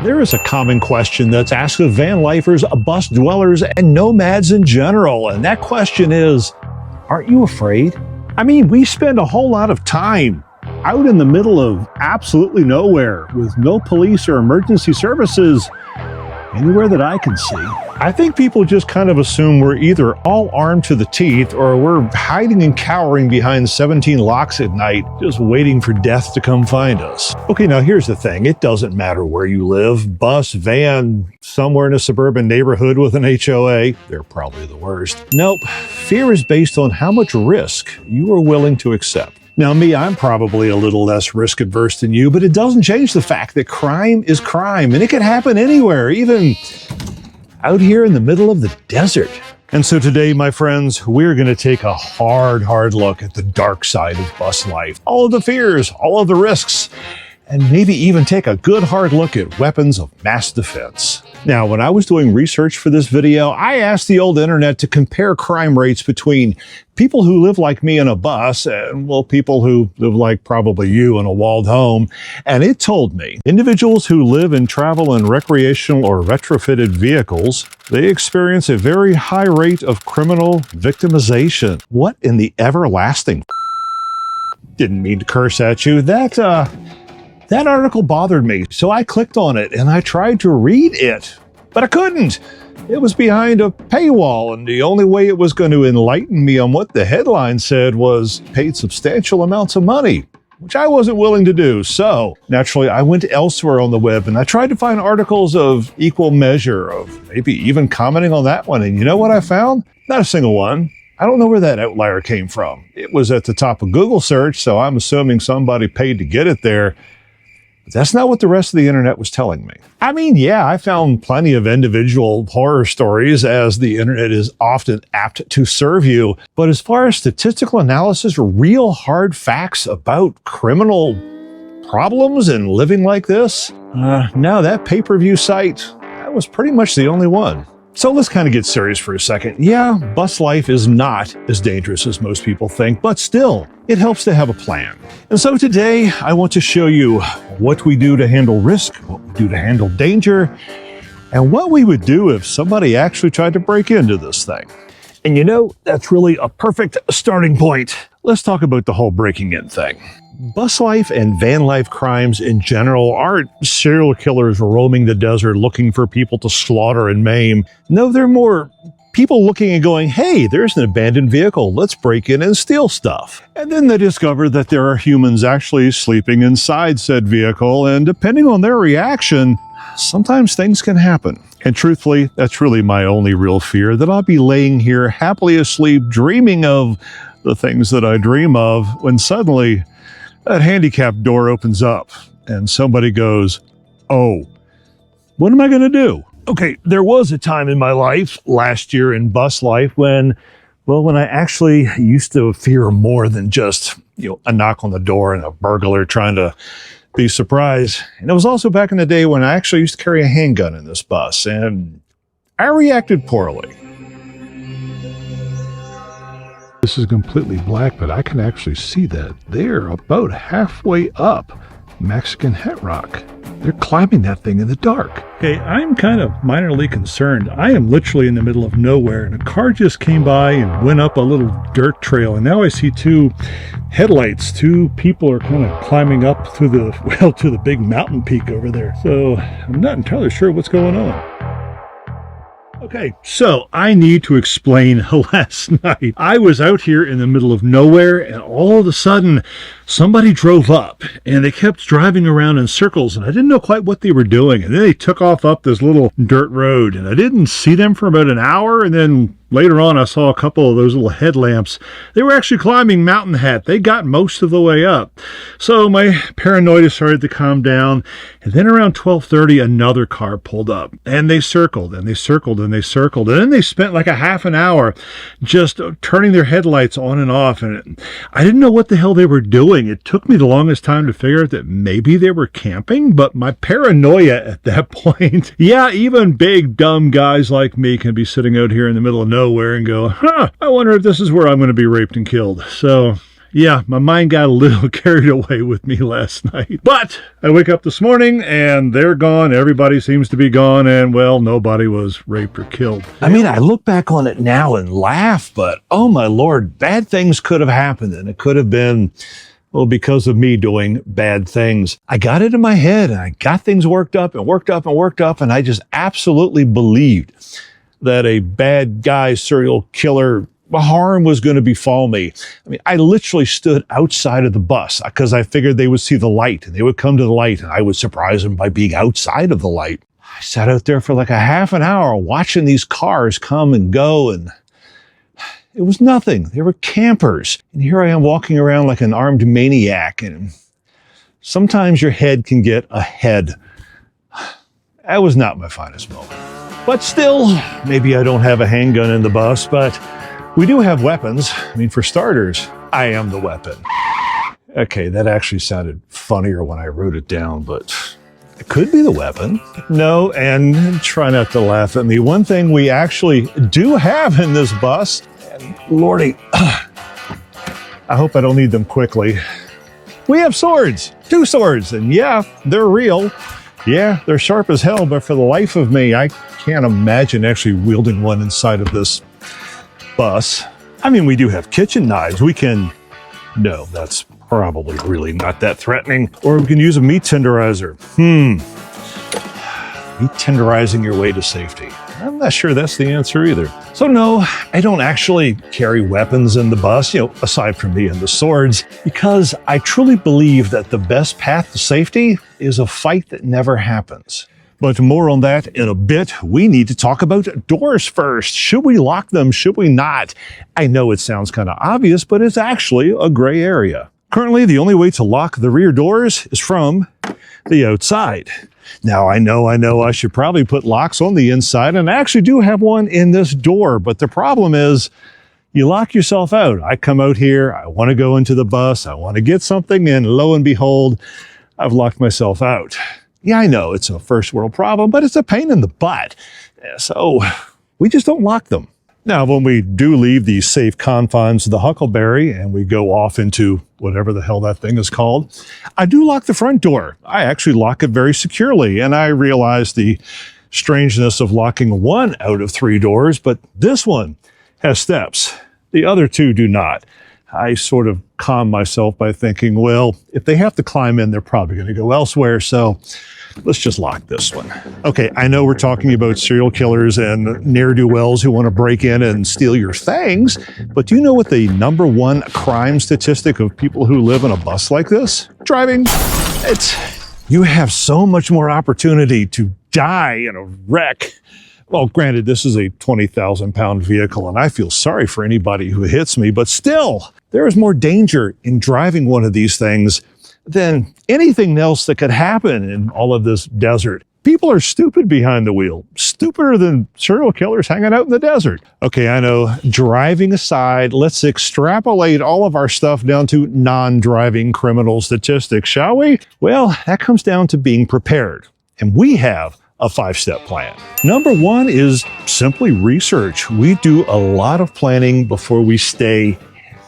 There is a common question that's asked of van lifers, bus dwellers, and nomads in general, and that question is, aren't you afraid? I mean, we spend a whole lot of time out in the middle of absolutely nowhere with no police or emergency services anywhere that I can see. I think people just kind of assume we're either all armed to the teeth or we're hiding and cowering behind 17 locks at night, just waiting for death to come find us. Okay, now here's the thing. It doesn't matter where you live, bus, van, somewhere in a suburban neighborhood with an HOA. They're probably the worst. Nope, fear is based on how much risk you are willing to accept. Now me, I'm probably a little less risk adverse than you, but it doesn't change the fact that crime is crime and it can happen anywhere, even out here in the middle of the desert. And so today, my friends, we're going to take a hard look at the dark side of bus life. All of the fears, all of the risks, and maybe even take a good hard look at weapons of mass defense. Now, when I was doing research for this video, I asked the old internet to compare crime rates between people who live like me in a bus and, well, people who live like probably you in a walled home. And it told me individuals who live and travel in recreational or retrofitted vehicles, they experience a very high rate of criminal victimization. What in the everlasting? Didn't mean to curse at you. That article bothered me, so I clicked on it and I tried to read it, but I couldn't. It was behind a paywall, and the only way it was going to enlighten me on what the headline said was paid substantial amounts of money, which I wasn't willing to do. So naturally, I went elsewhere on the web and I tried to find articles of equal measure, of maybe even commenting on that one. And you know what I found? Not a single one. I don't know where that outlier came from. It was at the top of Google search, so I'm assuming somebody paid to get it there. But that's not what the rest of the internet was telling me. I mean, yeah, I found plenty of individual horror stories, as the internet is often apt to serve you. But as far as statistical analysis, real hard facts about criminal problems and living like this, no, that pay-per-view site, that was pretty much the only one. So let's kind of get serious for a second. Yeah, bus life is not as dangerous as most people think, but still, it helps to have a plan. And so today, I want to show you what we do to handle risk, what we do to handle danger, and what we would do if somebody actually tried to break into this thing. And you know, that's really a perfect starting point. Let's talk about the whole breaking in thing. Bus life and van life crimes in general aren't serial killers roaming the desert looking for people to slaughter and maim. No, they're more people looking and going, hey, there's an abandoned vehicle, let's break in and steal stuff. And then they discover that there are humans actually sleeping inside said vehicle, and depending on their reaction, sometimes things can happen. And truthfully, that's really my only real fear, that I'll be laying here happily asleep dreaming of the things that I dream of when suddenly that handicapped door opens up and somebody goes, oh, what am I going to do? Okay, there was a time in my life last year in bus life when I actually used to fear more than just, a knock on the door and a burglar trying to be surprised. And it was also back in the day when I actually used to carry a handgun in this bus, and I reacted poorly. This is completely black, but I can actually see that they're about halfway up Mexican Het Rock. They're climbing that thing in the dark. Okay, I'm kind of minorly concerned. I am literally in the middle of nowhere, and a car just came by and went up a little dirt trail, and now I see two headlights. Two people are kind of climbing up through to the big mountain peak over there. So I'm not entirely sure what's going on. Okay, so I need to explain last night. I was out here in the middle of nowhere, and all of a sudden somebody drove up and they kept driving around in circles, and I didn't know quite what they were doing. And then they took off up this little dirt road, and I didn't see them for about an hour. And then later on, I saw a couple of those little headlamps. They were actually climbing Mountain Hat. They got most of the way up. So my paranoia started to calm down. And then around 12:30, another car pulled up, and they circled and they circled and they circled. And then they spent like a half an hour just turning their headlights on and off. And I didn't know what the hell they were doing. It took me the longest time to figure out that maybe they were camping, but my paranoia at that point, yeah, even big, dumb guys like me can be sitting out here in the middle of nowhere and go, I wonder if this is where I'm going to be raped and killed. So Yeah, my mind got a little carried away with me last night. But I wake up this morning and they're gone. Everybody seems to be gone. And, well, nobody was raped or killed. I mean, I look back on it now and laugh, but oh my Lord, bad things could have happened. And it could have been, well, because of me doing bad things. I got it in my head and I got things worked up and worked up and worked up. And I just absolutely believed that a bad guy, serial killer, harm was going to befall me. I mean, I literally stood outside of the bus because I figured they would see the light and they would come to the light and I would surprise them by being outside of the light. I sat out there for like a half an hour watching these cars come and go, and it was nothing. They were campers. And here I am walking around like an armed maniac, and sometimes your head can get ahead. That was not my finest moment. But still, maybe I don't have a handgun in the bus, but we do have weapons. I mean, for starters, I am the weapon. Okay, that actually sounded funnier when I wrote it down, but it could be the weapon. No, and try not to laugh at me. One thing we actually do have in this bus, and Lordy, I hope I don't need them quickly. We have swords, 2 swords, and yeah, they're real. Yeah, they're sharp as hell, but for the life of me, I can't imagine actually wielding one inside of this bus. I mean, we do have kitchen knives. We can, no, that's probably really not that threatening. Or we can use a meat tenderizer. Meat tenderizing your way to safety. I'm not sure that's the answer either. So no, I don't actually carry weapons in the bus, aside from me and the swords, because I truly believe that the best path to safety is a fight that never happens. But more on that in a bit. We need to talk about doors first. Should we lock them? Should we not? I know it sounds kind of obvious, but it's actually a gray area. Currently, the only way to lock the rear doors is from the outside. Now, I know I should probably put locks on the inside, and I actually do have one in this door, but the problem is you lock yourself out. I come out here, I want to go into the bus, I want to get something, and lo and behold, I've locked myself out. Yeah, I know it's a first world problem, but it's a pain in the butt. So we just don't lock them. Now, when we do leave the safe confines of the Huckleberry and we go off into whatever the hell that thing is called, I do lock the front door. I actually lock it very securely, and I realize the strangeness of locking 1 out of 3 doors, but this one has steps. The other 2 do not. I sort of calm myself by thinking, well, if they have to climb in, they're probably going to go elsewhere, so let's just lock this one. Okay, I know we're talking about serial killers and ne'er-do-wells who want to break in and steal your things, but do you know what the #1 crime statistic of people who live in a bus like this? Driving. You have so much more opportunity to die in a wreck. Well, granted, this is a 20,000-pound vehicle, and I feel sorry for anybody who hits me, but still, there is more danger in driving one of these things than anything else that could happen in all of this desert. People are stupid behind the wheel, stupider than serial killers hanging out in the desert. Okay, I know, driving aside, let's extrapolate all of our stuff down to non-driving criminal statistics, shall we? Well, that comes down to being prepared, and we have a 5-step plan. #1 is simply research. We do a lot of planning before we stay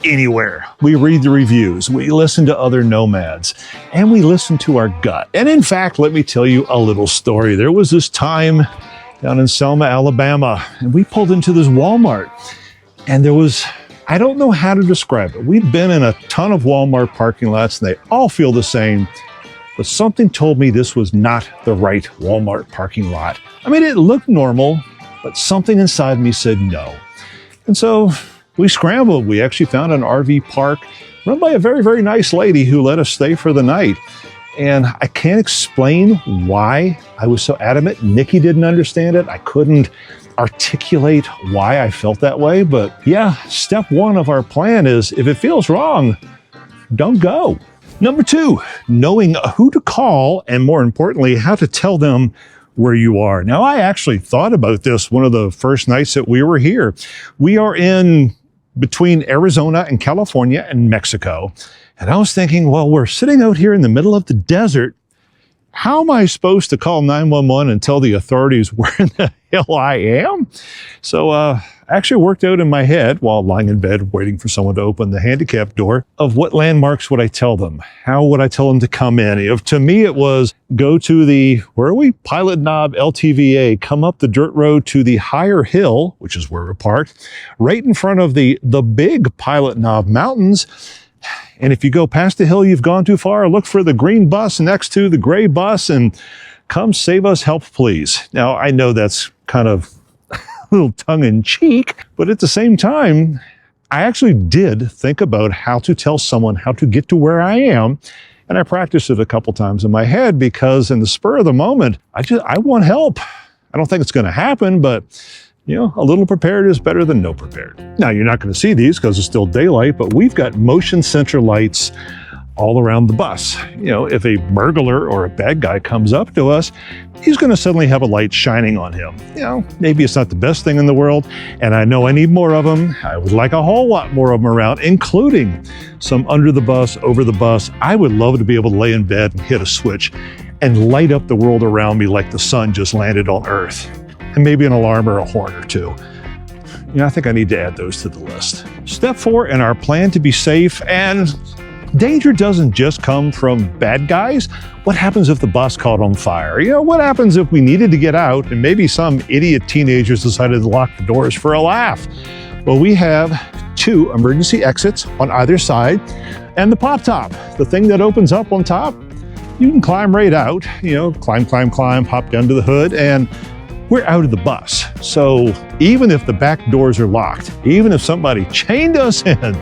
anywhere. We read the reviews, we listen to other nomads, and we listen to our gut. And in fact, let me tell you a little story. There was this time down in Selma, Alabama, and we pulled into this Walmart, and there was, I don't know how to describe it. We've been in a ton of Walmart parking lots, and they all feel the same. But something told me this was not the right Walmart parking lot. I mean, it looked normal, but something inside me said no. And so we scrambled. We actually found an RV park run by a very, very nice lady who let us stay for the night. And I can't explain why I was so adamant. Nikki didn't understand it. I couldn't articulate why I felt that way. But yeah, step 1 of our plan is if it feels wrong, don't go. #2, knowing who to call and, more importantly, how to tell them where you are. Now, I actually thought about this one of the first nights that we were here. We are in between Arizona and California and Mexico. And I was thinking, well, we're sitting out here in the middle of the desert. How am I supposed to call 911 and tell the authorities where in the hell I am? So I I actually worked out in my head while lying in bed waiting for someone to open the handicap door of what landmarks would I tell them? How would I tell them to come in? If to me it was go to the, where are we? Pilot Knob LTVA, come up the dirt road to the higher hill, which is where we're parked, right in front of the big Pilot Knob Mountains. And if you go past the hill, you've gone too far. Look for the green bus next to the gray bus and come save us, help please. Now, I know that's kind of a little tongue-in-cheek, but at the same time, I actually did think about how to tell someone how to get to where I am, and I practiced it a couple times in my head because in the spur of the moment, I want help. I don't think it's going to happen, but you know, a little prepared is better than no prepared. Now, you're not going to see these because it's still daylight, but we've got motion sensor lights all around the bus. You know, if a burglar or a bad guy comes up to us, he's going to suddenly have a light shining on him. You know, maybe it's not the best thing in the world, and I know I need more of them. I would like a whole lot more of them around, including some under the bus, over the bus. I would love to be able to lay in bed and hit a switch and light up the world around me like the sun just landed on Earth. And maybe an alarm or a horn or two. You know, I think I need to add those to the list. Step 4 in our plan to be safe, and danger doesn't just come from bad guys. What happens if the bus caught on fire? You know, what happens if we needed to get out and maybe some idiot teenagers decided to lock the doors for a laugh? Well, we have 2 emergency exits on either side, and the pop top, the thing that opens up on top, you can climb right out, you know, climb, hop down to the hood, and we're out of the bus. So even if the back doors are locked, even if somebody chained us in,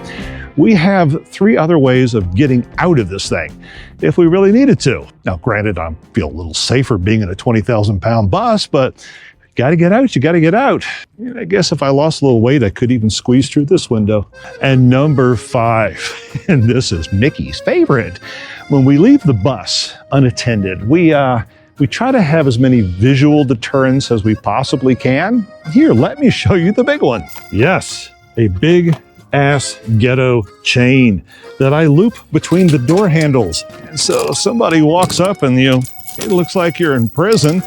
we have 3 other ways of getting out of this thing if we really needed to. Now, granted, I feel a little safer being in a 20,000-pound bus, but you gotta get out, you gotta get out. I guess if I lost a little weight, I could even squeeze through this window. And number 5, and this is Mickey's favorite, when we leave the bus unattended, we try to have as many visual deterrents as we possibly can. Here, let me show you the big one. Yes, a big ass ghetto chain that I loop between the door handles. And so somebody walks up and, you know, it looks like you're in prison.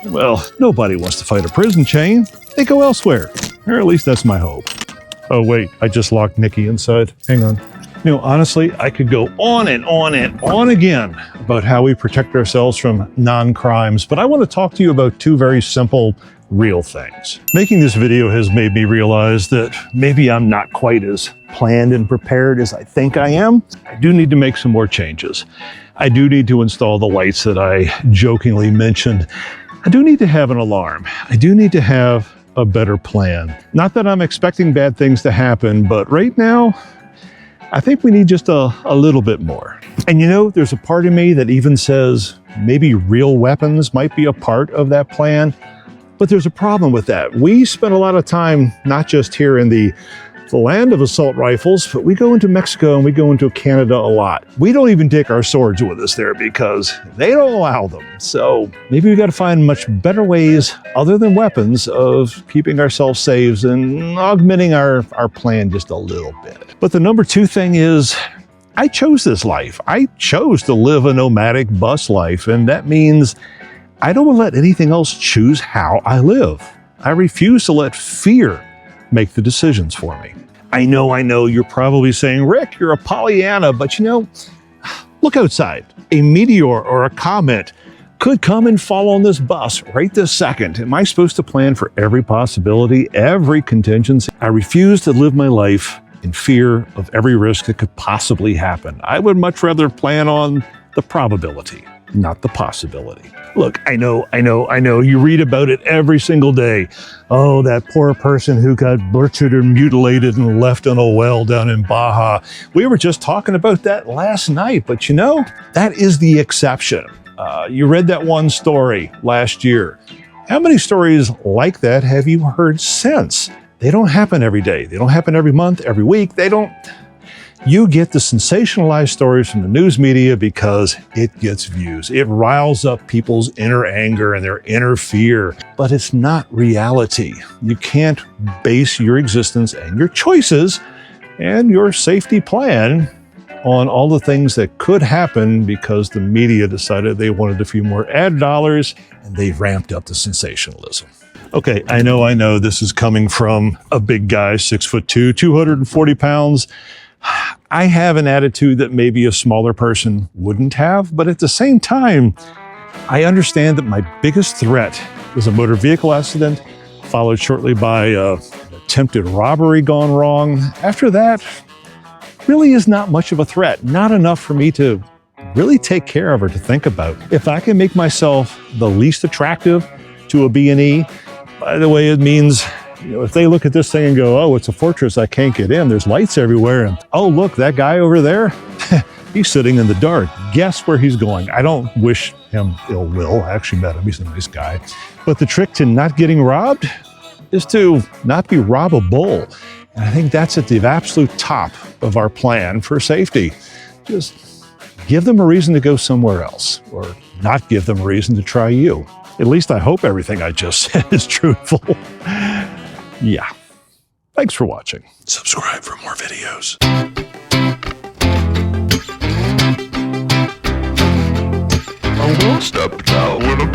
Well, nobody wants to fight a prison chain. They go elsewhere, or at least that's my hope. Oh wait, I just locked Nikki inside. Hang on. You know, honestly, I could go on and on and on again about how we protect ourselves from non-crimes, but I want to talk to you about 2 very simple, real things. Making this video has made me realize that maybe I'm not quite as planned and prepared as I think I am. I do need to make some more changes. I do need to install the lights that I jokingly mentioned. I do need to have an alarm. I do need to have a better plan. Not that I'm expecting bad things to happen, but right now, I think we need just a little bit more. And you know, there's a part of me that even says maybe real weapons might be a part of that plan, but there's a problem with that. We spend a lot of time, not just here in the land of assault rifles, but we go into Mexico and we go into Canada a lot. We don't even take our swords with us there because they don't allow them. So maybe we got to find much better ways other than weapons of keeping ourselves safe and augmenting our plan just a little bit. But the number 2 thing is, I chose this life. I chose to live a nomadic bus life, and that means I don't let anything else choose how I live. I refuse to let fear make the decisions for me. I know, you're probably saying, Rick, you're a Pollyanna, but you know, look outside. A meteor or a comet could come and fall on this bus right this second. Am I supposed to plan for every possibility, every contingency? I refuse to live my life in fear of every risk that could possibly happen. I would much rather plan on the probability, not the possibility. Look, I know, you read about it every single day. Oh, that poor person who got butchered and mutilated and left in a well down in Baja. We were just talking about that last night, but you know, that is the exception. You read that one story last year. How many stories like that have you heard since? They don't happen every day. They don't happen every month, every week. You get the sensationalized stories from the news media because it gets views. It riles up people's inner anger and their inner fear, but it's not reality. You can't base your existence and your choices and your safety plan on all the things that could happen because the media decided they wanted a few more ad dollars and they ramped up the sensationalism. Okay, I know this is coming from a big guy, 6'2", 240 pounds. I have an attitude that maybe a smaller person wouldn't have, but at the same time, I understand that my biggest threat was a motor vehicle accident, followed shortly by an attempted robbery gone wrong. After that, really is not much of a threat, not enough for me to really take care of or to think about. If I can make myself the least attractive to a B&E, by the way, it means, if they look at this thing and go, oh, it's a fortress, I can't get in, there's lights everywhere, and oh, look, that guy over there, he's sitting in the dark. Guess where he's going? I don't wish him ill will. I actually met him, he's a nice guy. But the trick to not getting robbed is to not be robbable. And I think that's at the absolute top of our plan for safety. Just give them a reason to go somewhere else, or not give them a reason to try you. At least I hope everything I just said is truthful. Yeah. Thanks for watching. Subscribe for more videos. Step down with a